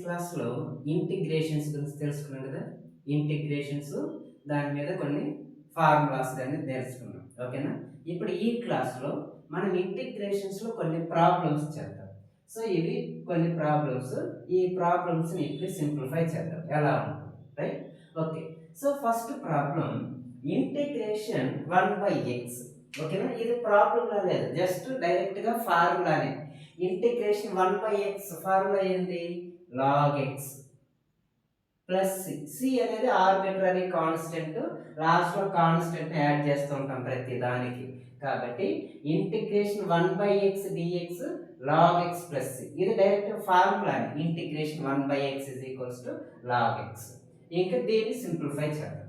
క్లాస్లో ఇంటిగ్రేషన్స్ గురించి తెలుసుకున్నాం కదా. ఇంటిగ్రేషన్స్ దాని మీద కొన్ని ఫార్ములాస్ కానీ తెలుసుకున్నాం. ఓకేనా. ఇప్పుడు ఈ క్లాస్లో మనం ఇంటిగ్రేషన్స్లో కొన్ని ప్రాబ్లమ్స్ చేద్దాం. సో ఇవి కొన్ని ప్రాబ్లమ్స్. ఈ ప్రాబ్లమ్స్ని ఇప్పుడు సింప్లిఫై చేద్దాం ఎలా ఉంటుంది. Right. Okay. So first problem integration 1/x. ఓకేనా. ఇది ప్రాబ్లంలా లేదు, జస్ట్ డైరెక్ట్గా ఫార్ములానే. ఇంటిగ్రేషన్ 1/x ఫార్ములా ఏంటి? log x ప్లస్ సి అనేది ఆర్బిట్రరీ కాన్స్టెంట్. లాస్ట్లో కాన్స్టెంట్ యాడ్ చేస్తూ ఉంటాం ప్రతి దానికి. కాబట్టి integration 1/x dx log x plus C ఇది direct formula. Integration 1/x log x. ఇంకా దీన్ని సింప్లిఫై చేద్దాం.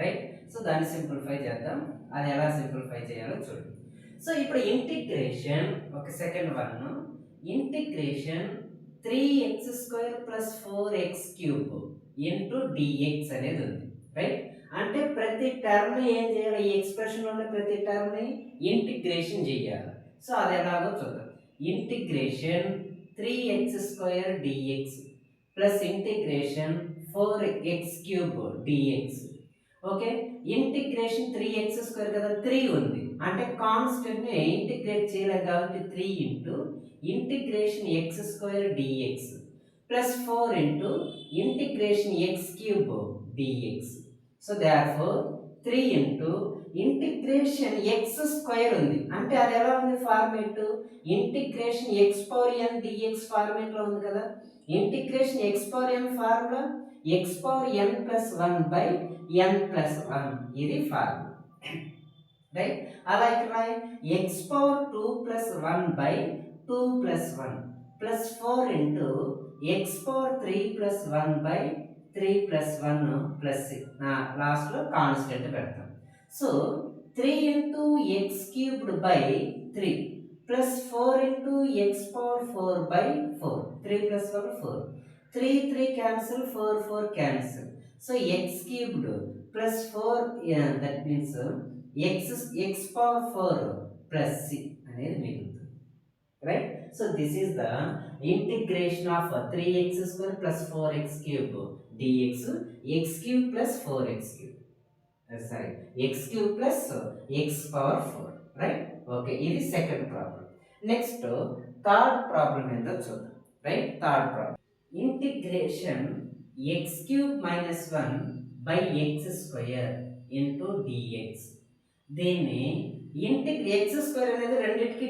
రైట్. సో దాన్ని సింప్లిఫై చేద్దాం. అది ఎలా సింప్లిఫై చేయాలో చూడండి. సో ఇప్పుడు ఇంటిగ్రేషన్ ఒక second one integration 3x² + 4x³ into dx అనేది ఉంది. రైట్. అంటే ప్రతి టర్మ్ ఏం చేయాలి? ఈ ఎక్స్ప్రెషన్ ఉన్న ప్రతి టర్మ్ని ఇంటిగ్రేషన్ చేయాలి. సో అది ఎలాగో చూద్దాం. Integration 3x² dx plus integration 4x³ dx. Okay. Integration 3x² కదా, 3 ఉంది అంటే కాన్స్టెంట్ ని ఇంటిగ్రేట్ చేయలేదు కాబట్టి 3 into integration x² dx plus 4 into integration x³ dx. So therefore 3 into integration x² ఉంది అంటే అది ఎలా ఉంది format? Integration x⁴n dx format లో ఉంది కదా. Integration x⁴n formula x⁴n + 1/n+1 ఇది ఫార్ములా. రైట్. అలా ఇక్కడ x⁴2 + 1/2+1 plus 4 into x⁴3 + 1/3+1 plus లాస్ట్లో కాన్స్టెంట్ పెడతాం. So 3 into x³ 3 + 4 into x⁴4/4 3 + 1 4 3 3 cancel 4 4 cancel. So x³ + 4 that means x⁴4 + c అనేది మిగులుతుంది. Right. So this is the integration of 3x² + 4x³ dx x³ + 4x³. Sorry x³ + x⁴. Right. Okay. ఇది second problem. Next third problem ఏంటో చూద్దాం. Right. Third problem integration x³ - 1/x² into dx. దీన్ని x² అనేది రెండింటికి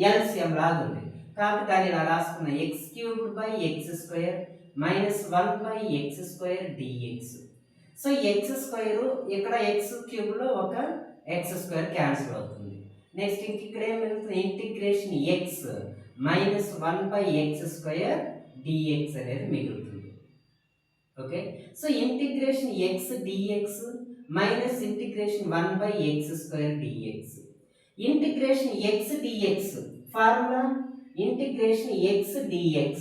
LCM లాగా ఉంది కాబట్టి దాన్ని ఇలా రాసుకున్న x³ - 1/x² dx. So x² ఇక్కడ x³ లో ఒక x² క్యాన్సిల్ అవుతుంది. నెక్స్ట్ ఇక్కడ ఏం మిగులుతుంది? ఇంటిగ్రేషన్ x - 1/x² dx అనేది మిగులుతుంది. Okay. So integration x dx minus integration 1/x² dx. Integration x dx formula integration x dx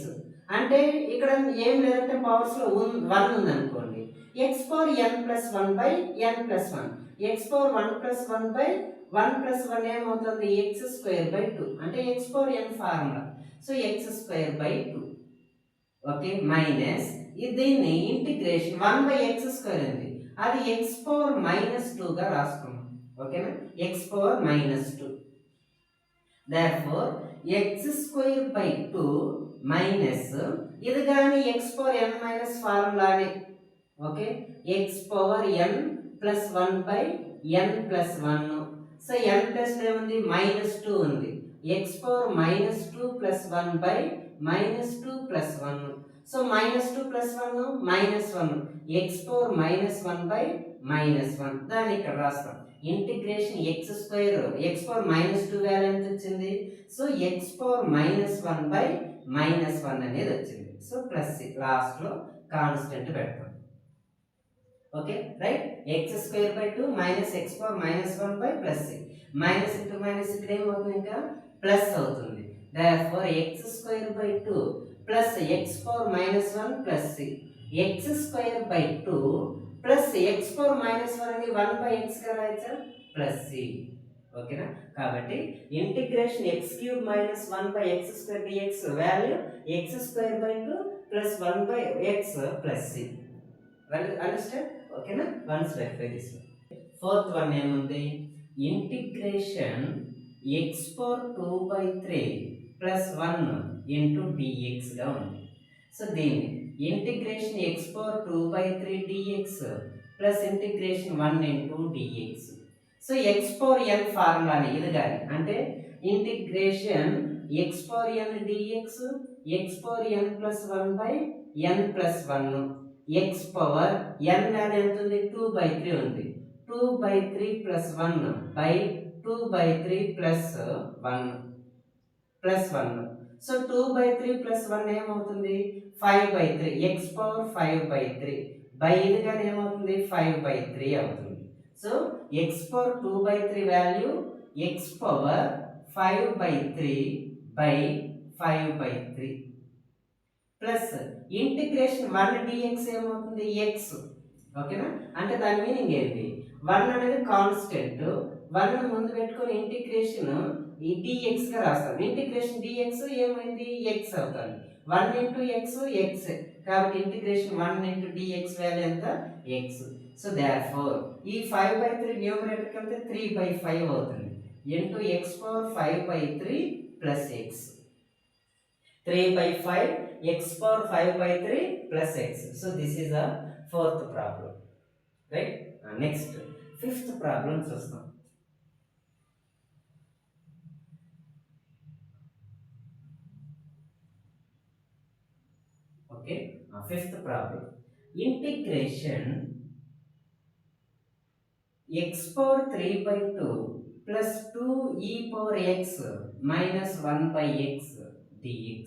అంటే ఇక్కడ ఏం లేదంటే పవర్స్ లో 1 ఉంది అనుకోండి. x⁴n + 1/n+1 x⁴1 + 1/1+1 ఏమవుతుంది? x²/2 అంటే x⁴n formula. So x²/2. Okay. Minus దీన్ని ఇంటిగ్రేషన్ 1/x² ఉంది అది x⁻−2 గా రాసుకున్నాం. ఓకేనా. x⁻−2. therefore x²/2 మైనస్ ఇది కానీ x⁴n- ఫార్ములానే. Okay. x⁴n + 1/n+1. So n plus ఏముంది? -2 ఉంది. x⁻−2 + 1/−2+1. సో -2 + 1 -1 x⁻−1/-1 దాన్ని ఇక్కడ రాస్తాం. ఇంటిగ్రేషన్ x² వాల్యూ ఎంత వచ్చింది? సో x⁻−1/-1 అనేది వచ్చింది. సో ప్లస్ లాస్ట్ లో కాన్స్టెంట్ పెడతాం. Okay. Right. x²/2 - x⁻−1/+c minus into minus ఇక్కడ ఏమవుతుంది? ఇంకా ప్లస్ అవుతుంది. therefore x²/2 plus x⁻−1 plus c x²/2 plus x⁻−1 అని 1/x గా రాయచ్చా? Plus c. ఓకేనా. కాబట్టి integration x³ minus 1/x² dx value x²/2 plus 1/x plus c. Understand? ఓకేనా. Once verify this. Fourth one ఏముంది, integration x⁴2/3 plus 1 into dx గా ఉంది. So దీన్ని integration x⁴2/3 dx plus integration 1 into dx. So x⁴n ఫార్ములాని ఇది కానీ అంటే integration x⁴n dx x⁴n plus 1/n plus 1 x power n value ఎంత ఉంది, 2/3 ఉంది. 2/3 plus 1 by 2/3 plus 1 plus 1. So 2/3 plus 1 ఏమవుతుంది, 5/3. x పవర్ 5/3 బై ఇది కానీ ఏమవుతుంది, 5/3 అవుతుంది. So x power 2/3 value x power 5/3 by 5/3 plus integration 1 dx ఏమవుతుంది, x. ఓకేనా. అంటే దాని మీనింగ్ ఏంటి, 1 అనేది కాన్స్టెంట్, 1 ముందు పెట్టుకొని ఇంటిగ్రేషన్ ఈ dx గా రాస్తాం. ఇంటిగ్రేషన్ dx ఏమైంది, x అవుతుంది. 1 ఇంటూ x x, కాబట్టి ఇంటిగ్రేషన్ 1 ఇంటూ dx వాల్యూ ఎంత, x. సో therefore ఈ 5/3 న్యూమరేటర్ కి వెళ్తే 3/5 అవుతుంది into x power 5/3 plus x. 3/5 x power 5/3 plus x. So this is the fourth problem, right. Next fifth problem చూస్తాం. Okay, fifth problem integration x⁴3/2 plus 2e⁴x minus 1/x dx.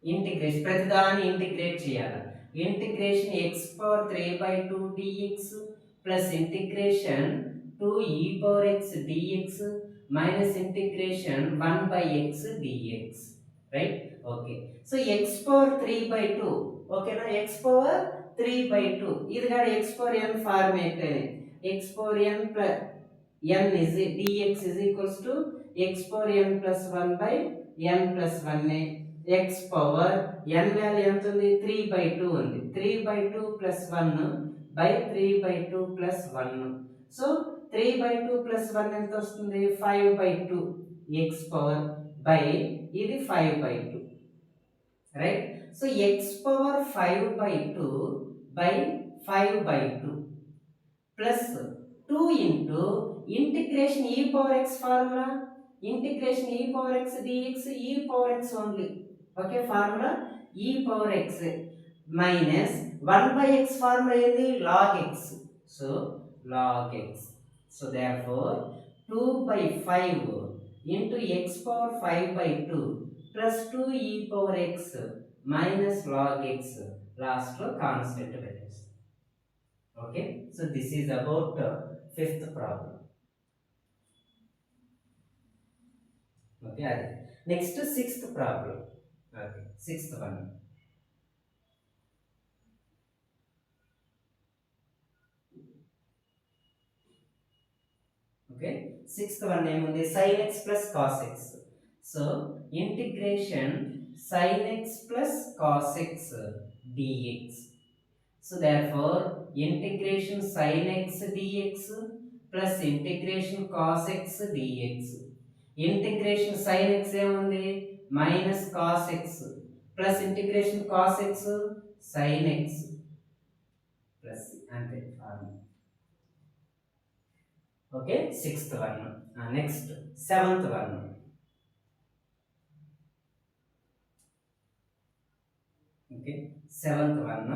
Integration ప్రతిదాన్ని integrate చేయాలి. Integration x⁴3/2 dx plus integration 2e⁴x dx minus integration 1/x dx, right. Okay, so x⁴3/2 ఓకేనా, x⁴3/2 ఇది కూడా x⁴n format. x⁴n plus n is dx is equals to x⁴n plus 1/n plus 1 x power n value ఎంత ఉంది, 3/2 ఉంది. 3/2 plus 1 by 3/2 plus 1. So 3/2 plus 1 ఎంత వస్తుంది, 5/2 x power by ఇది 5/2, right. So x power 5/2 by 5/2 plus 2 into integration e⁴x formula, integration e⁴x dx e⁴x only. Okay, formula e⁴x minus 1/x formula ఏది, log x. So log x. So therefore 2/5 into x power 5/2 plus 2e⁴x minus log x, లాస్ట్లో constant పెట్టేస్తాం. Okay, so this is about fifth problem. Okay, అది next sixth problem. Okay, sixth one. Okay, sixth one ఏముంది, sin x plus cos x. So integration sin x plus cos x dx. So therefore integration sin x dx plus integration cos x dx. Integration sin x ఏముంది, minus cos x plus integration cos x sin x plus అంతే formula. Okay, sixth one. Next seventh one. Okay, seventh one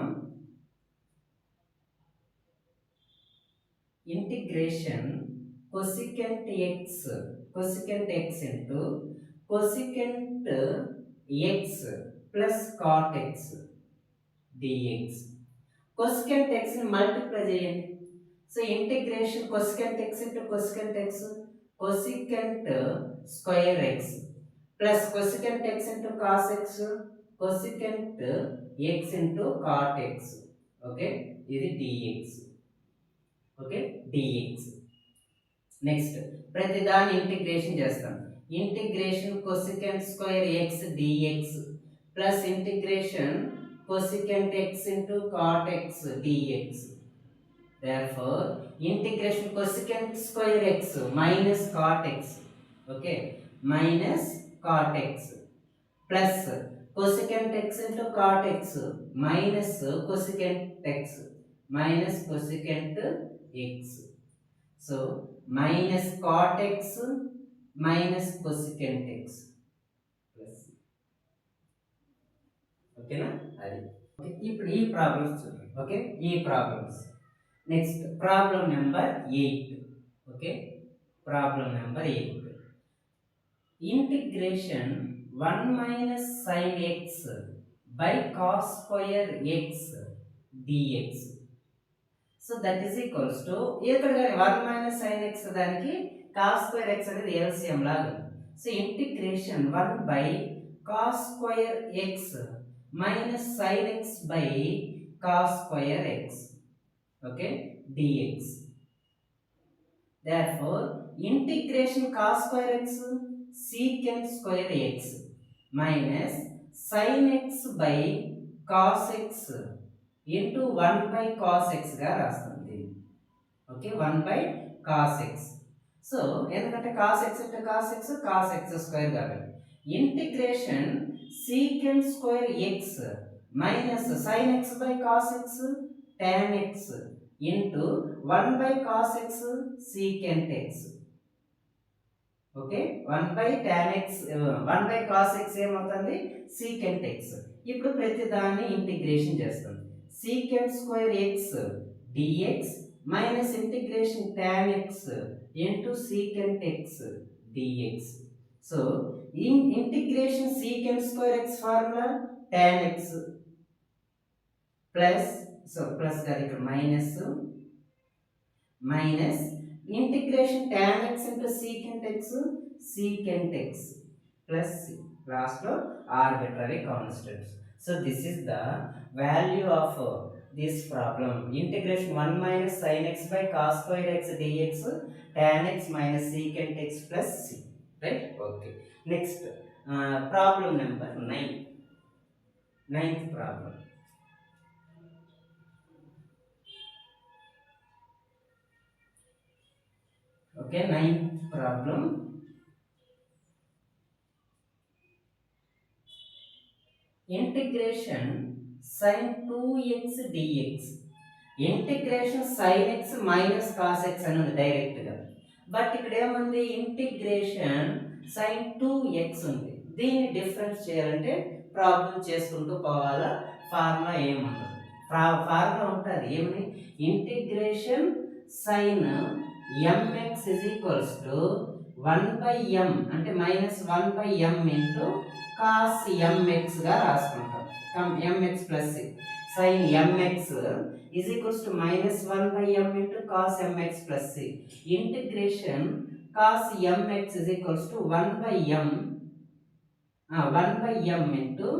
integration cosecant x into cosecant x plus cot x dx. cosecant x ని multiply చేయండి. So integration cosecant x into cosecant x cosecant square x plus cosecant x into cos x cosecant x into cot x. Okay, ఇది dx. Okay, dx. Next ప్రతి దాన్ని integration చేస్తాం. Integration cosecant square x dx plus integration cosecant x into cot x dx. therefore integration cosecant square x minus cot x, okay, minus cot x plus cosecant x into cot x minus cosecant x minus cosecant x. So minus cot x minus cosecant x plus, ఓకేనా? అది ఇప్పుడు ఈ problems చూడండి. Okay, ఈ problems. Next problem number 8. Okay, problem number 8. Integration 1 minus sin x by cos square x dx. So that is equals to ఇక్కడ 1 minus sin x దానికి cos square x అనేది LCM లాగా. So integration 1 by cos square x minus sin x by cos square x, okay, dx. Therefore integration cos square x secant square x minus sin x by cos x into 1 by cos x గా రాస్తుంది. Okay, 1 by cos x. So ఎందుకంటే cos x అంటే cos x square కాబట్టి integration secant square x minus sin x by cos x tan x into 1 by cos x secant x. Okay, 1 by tan x 1 by cos x ఏమవుతుంది secant x. ఇప్పుడు ప్రతి దాన్ని integration చేస్తాం. secant square x dx minus integration tan x into secant x dx. So in integration secant square x formula tan x plus, so plus గారు ఇక్కడ minus minus integration tan x into secant x plus last లో arbitrary constants. So this is the value of this problem. Integration 1 minus sin x by cos square x dx tan x minus secant x plus c, right? Okay, next problem number 9. Ninth problem. Okay, ninth problem. Integration sin 2x dx. Integration sin x minus cos x అని ఉంది డైరెక్ట్గా. But ఇక్కడ ఏముంది integration sin 2x ఉంది. దీన్ని difference చేయాలంటే problem చేసుకుంటూ పోవాలా. ఫార్ములా ఏముండదు, ఫార్ములా ఉంటుంది ఏమని integration sin mx is equals to 1 by m అంటే minus 1 by m into cos mx గా రాసుకుంటాం. mx plus sin mx is equals to minus 1 by m into cos mx plus c. Integration cos mx is equals to 1 by m into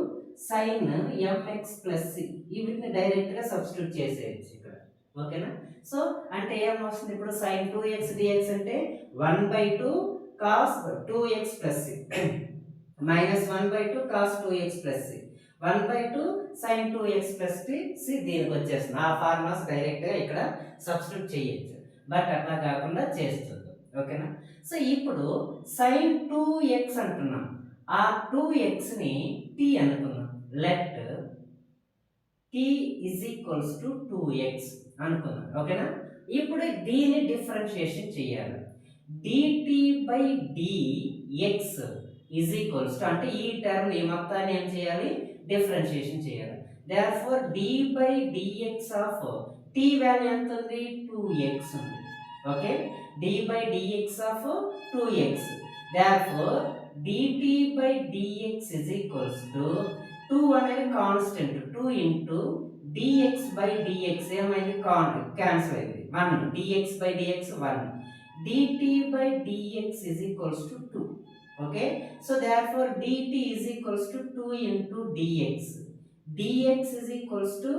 sin mx plus c. వీటిని డైరెక్ట్గా substitute చేసేయచ్చు ఇక్కడ. ఓకేనా? So అంటే ఏమొస్తుంది ఇప్పుడు sin 2x dx అంటే 1 by 2 cos 2x plus c minus 1 by 2 cos 2x plus c 1 by 2 sin 2x plus c దీనికి వచ్చేస్తుంది. ఆ ఫార్ములాస్ డైరెక్ట్గా ఇక్కడ సబ్స్టిట్యూట్ చేయొచ్చు, బట్ అట్లా కాకుండా చేస్తుంది. ఓకేనా? సో ఇప్పుడు sin 2x అంటున్నాం, ఆ 2xని t అనుకున్నాం. Let t is equals to 2x అనుకున్నాం. ఓకేనా? ఇప్పుడు దీన్ని డిఫరెన్షియేషన్ చేయాలి. dt by dx is equals to అంటే ఈ టర్మ్ ఈ మొత్తాన్ని ఏం చేయాలి డిఫరెన్షియేషన్ చేయాలి. therefore d by dx of t value ఎంత ఉంది 2x ఉంది. Okay, d by dx of 2x. therefore dt by dx is equals to 2 అనేది constant 2 into dx by dx ఏమైంది క్యాన్సిల్ అయింది 1 dx by dx 1 dt by dx is equals to 2. Okay, so therefore dt is equals to 2 into dx. dx is equals to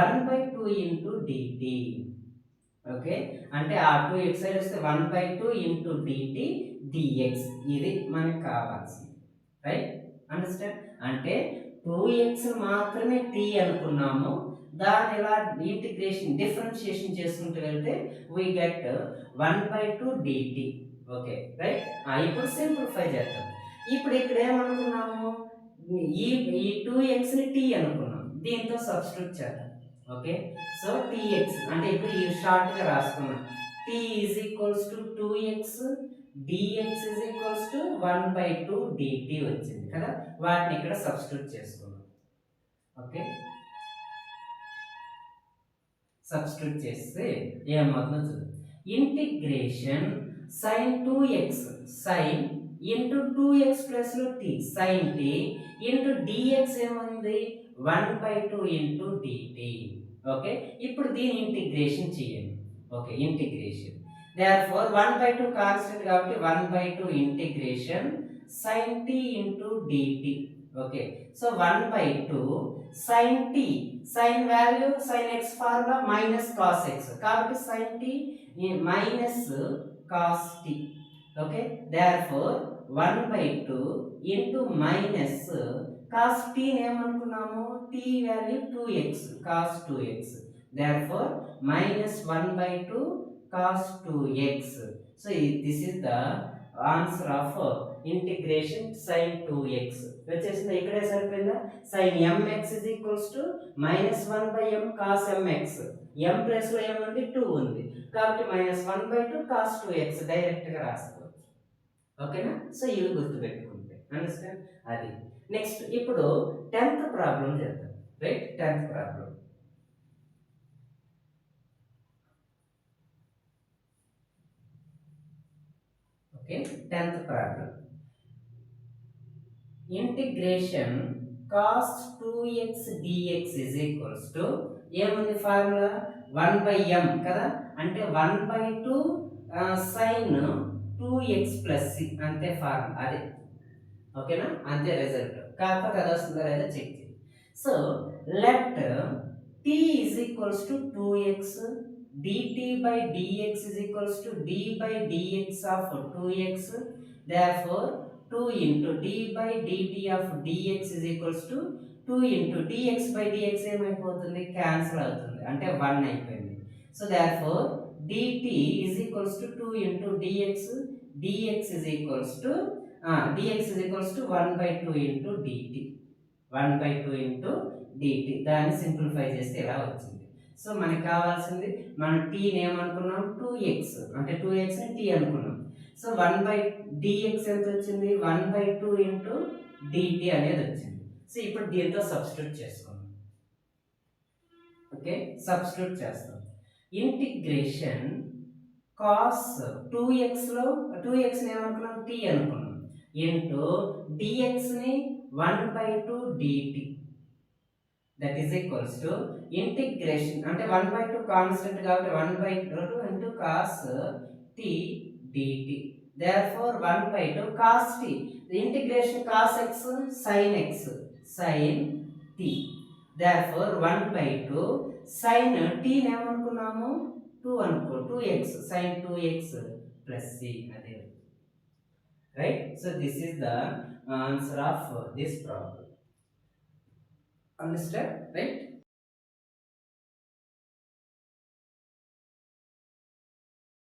1 by 2 into dt. Okay, అంటే ఆ 2x side వస్తే 1/2 into DT dx, ఇది మనకు కావాల్సింది. Right, understand? అంటే 2x మాత్రమే t అనుకున్నాము, దాన్ని ఇలా ఇంటిగ్రేషన్ డిఫరెన్షియేషన్ చేసుకుంటూ వెళ్తే we get 1/2 dt. Okay, right. ఇప్పుడు సింప్లిఫై చేద్దాం. ఇప్పుడు ఇక్కడ ఏమనుకున్నాము, ఈ ఈ 2x ని t అనుకున్నాం, దీంతో సబ్స్టిట్యూట్ చేద్దాం. ఓకే, సో tx అంటే ఇప్పుడు ఈ షార్ట్ గా రాసుకున్నాం, t is equals to 2x, dx is equals to 1/2 dt వచ్చింది కదా, వాటిని ఇక్కడ సబ్స్టిట్యూట్ చేసుకున్నాం. ఓకే, సబ్స్టిట్యూట్ చేస్తే ఏమవుతుందో చూద్దాం. Integration sin 2x sin into 2x plus t sin t into dx ఏముంది 1/2 ఇంటూ dt. ఓకే, ఇప్పుడు దీని ఇంటిగ్రేషన్ చేయండి. ఓకే, ఇంటిగ్రేషన్ therefore 1/2 కాన్స్టెంట్ కాబట్టి 1/2 integration sin t into dt. Okay, so 1/2 sin t, sin value sin x formula minus cos x కాబట్టి sin t minus cos t. Okay, therefore 1/2 into minus cos t ఏమనుకున్నాము, t value 2x cos 2x, therefore minus 1/2 cos 2x. So this is the answer of integration sin 2x. వచ్చేసింది, ఇక్కడే సరిపోయిందా. sin mx is equals to minus 1/m cos mx, m plus లో ఏముంది 2 ఉంది కాబట్టి minus 1/2 cos 2x direct గా రాసుకోవచ్చు. ఓకేనా, సో ఇవి గుర్తుపెట్టుకుంటే అండర్స్టాండ్ అది. నెక్స్ట్ ఇప్పుడు 10th ప్రాబ్లం చేద్దాం. Right, 10th problem. Okay, 10th problem. Integration cos 2x dx is equals to ఏముంది ఫార్ములా 1/m కదా, అంటే 1/2 sin 2x plus c అంతే ఫార్ములా అదే. ఓకేనా, అంతే రిజల్ట్, కాకపోతే అది వస్తుందో లేదో చెక్ చేయండి. So let t is equals to 2x, dt by dx is equals to d by dx of 2x, therefore 2 into d by dt of dx is equals to 2 into dx by dx ఏమైపోతుంది, cancel అవుతుంది, అంటే 1 అయిపోయింది. So therefore dt is equals to 2 into dx, dx is equals to dx is equals to 1/2 into dt, 1/2 into dt. దాన్ని simplify చేస్తే ఇలా వచ్చింది. So మనకి కావాల్సింది, మనం t ఏమనుకున్నాం 2x, అంటే 2x ని t అనుకున్నాం. సో 1/dx ఎంత వచ్చింది 1/2 into dt అనేది వచ్చింది. సో ఇప్పుడు దీంతో సబ్స్టిట్యూట్ చేసుకుందాం. ఓకే, సబ్స్టిట్యూట్ చేస్తాం. ఇంటిగ్రేషన్ cos 2x లో 2x ని ఏమనుకున్నాం t అనుకున్నాం ఇంటూ dx ని 1/2 dt, that is equals to integration అంటే 1/2 కాన్స్టెంట్ కాబట్టి 1/2 into cos t dt, therefore 1/2 cos t, integration cos x sin x sin t, therefore 1/2 sin t ఏమనుకున్నాము 2 అనుకో 2x sin 2x plus c అదే. Right, so this is the answer of this problem. Understand? Right.